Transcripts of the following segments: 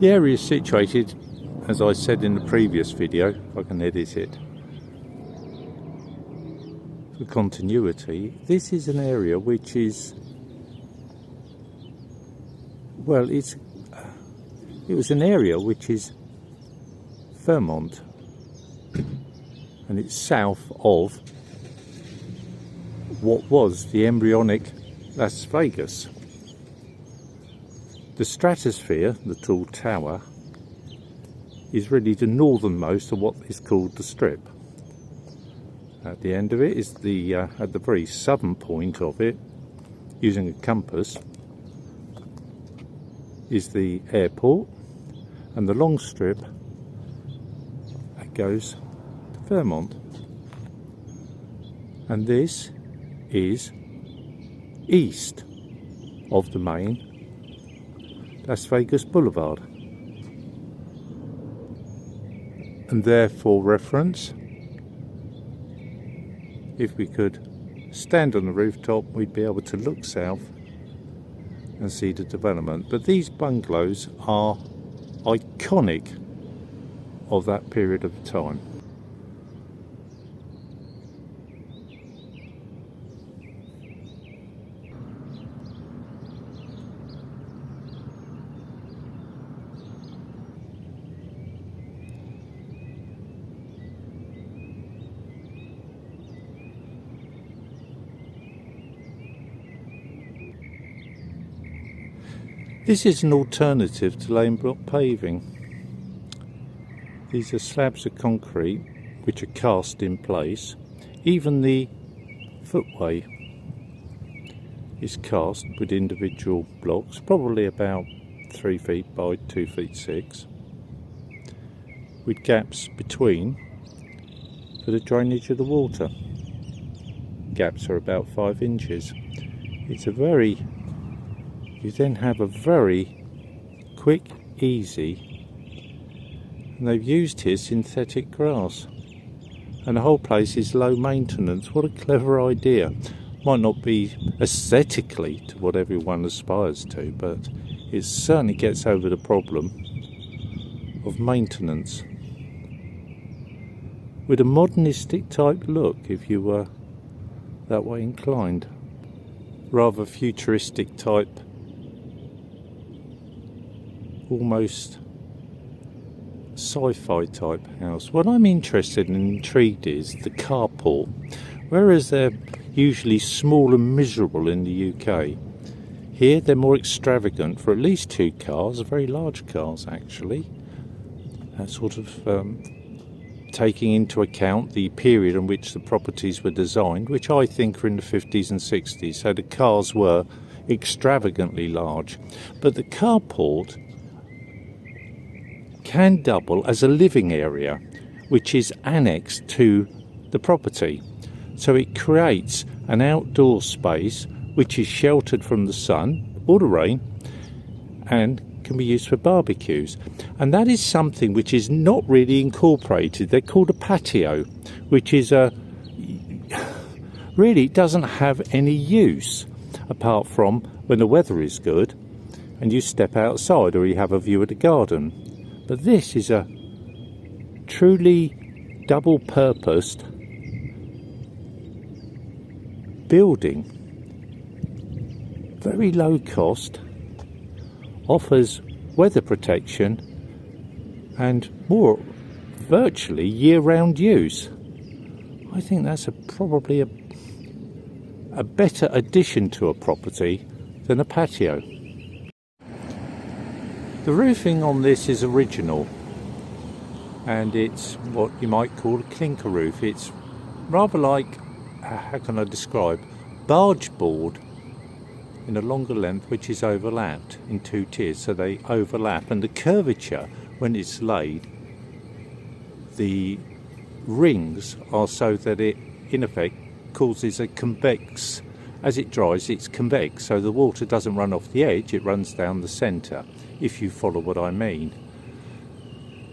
The area is situated, as I said in the previous video, if I can edit it for continuity. This is an area which is, well, it was an area which is Fremont, and it's south of what was the embryonic Las Vegas. The stratosphere, the tall tower, is really the northernmost of what is called the Strip. At the end of it is the, at the very southern point of it, using a compass, is the airport, and the long strip that goes to Fremont. And this is east of the main Las Vegas Boulevard, and therefore reference, if we could stand on the rooftop, we'd be able to look south and see the development. But these bungalows are iconic of that period of time. This is an alternative to lane block paving. These are slabs of concrete which are cast in place. Even the footway is cast with individual blocks, probably about 3 feet by 2 feet 6, with gaps between for the drainage of the water. Gaps are about 5 inches. You then have a very quick, easy, and they've used here synthetic grass, and the whole place is low maintenance. What a clever idea. Might not be aesthetically to what everyone aspires to, but it certainly gets over the problem of maintenance with a modernistic type look, if you were that way inclined. Rather futuristic type, almost sci-fi type house. What I'm interested and intrigued is the carport. Whereas they're usually small and miserable in the UK, here they're more extravagant for at least 2 cars, very large cars actually. Sort of taking into account the period in which the properties were designed, which I think are in the 50s and 60s, so the cars were extravagantly large. But the carport can double as a living area, which is annexed to the property. So it creates an outdoor space which is sheltered from the sun or the rain and can be used for barbecues. And that is something which is not really incorporated. They're called a patio, which is really doesn't have any use apart from when the weather is good and you step outside or you have a view of the garden. But this is a truly double-purposed building, very low cost, offers weather protection and more virtually year-round use. I think that's probably a better addition to a property than a patio. The roofing on this is original, and it's what you might call a clinker roof. It's rather like, how can I describe, barge board in a longer length which is overlapped in 2 tiers, so they overlap, and the curvature when it's laid, the rings are so that it in effect causes a convex, as it dries it's convex, so the water doesn't run off the edge, it runs down the centre, if you follow what I mean.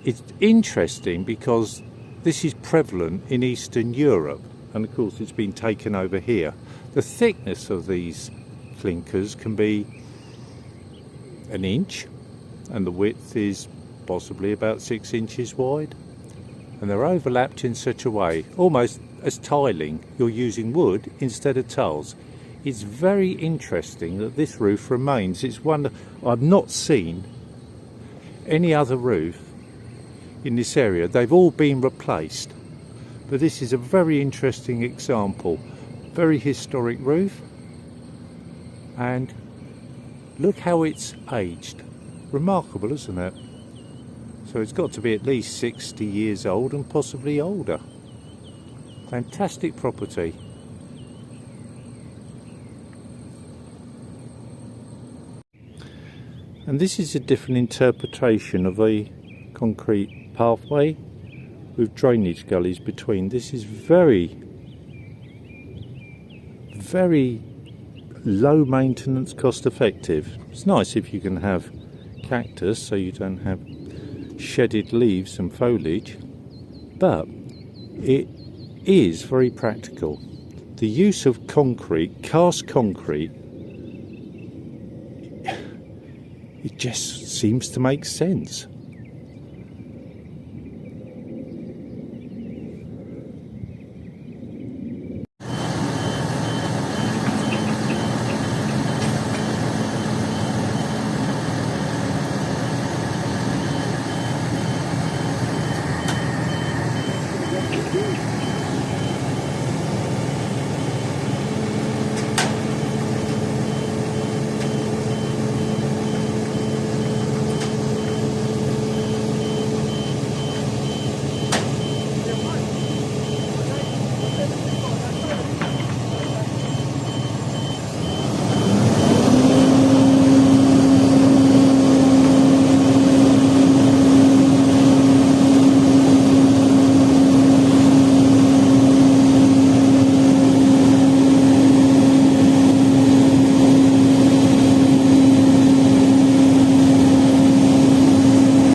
It's interesting because this is prevalent in Eastern Europe, and of course it's been taken over here. The thickness of these clinkers can be 1 inch, and the width is possibly about 6 inches wide, and they're overlapped in such a way, almost as tiling. You're using wood instead of tiles. It's very interesting that this roof remains. It's one I've not seen any other roof in this area. They've all been replaced, but this is a very interesting example. Very historic roof, and look how it's aged. Remarkable, isn't it? So it's got to be at least 60 years old and possibly older. Fantastic property. And this is a different interpretation of a concrete pathway with drainage gullies between. This is very low maintenance, cost effective. It's nice if you can have cactus so you don't have shedded leaves and foliage, but it is very practical. The use of concrete, cast concrete, it just seems to make sense.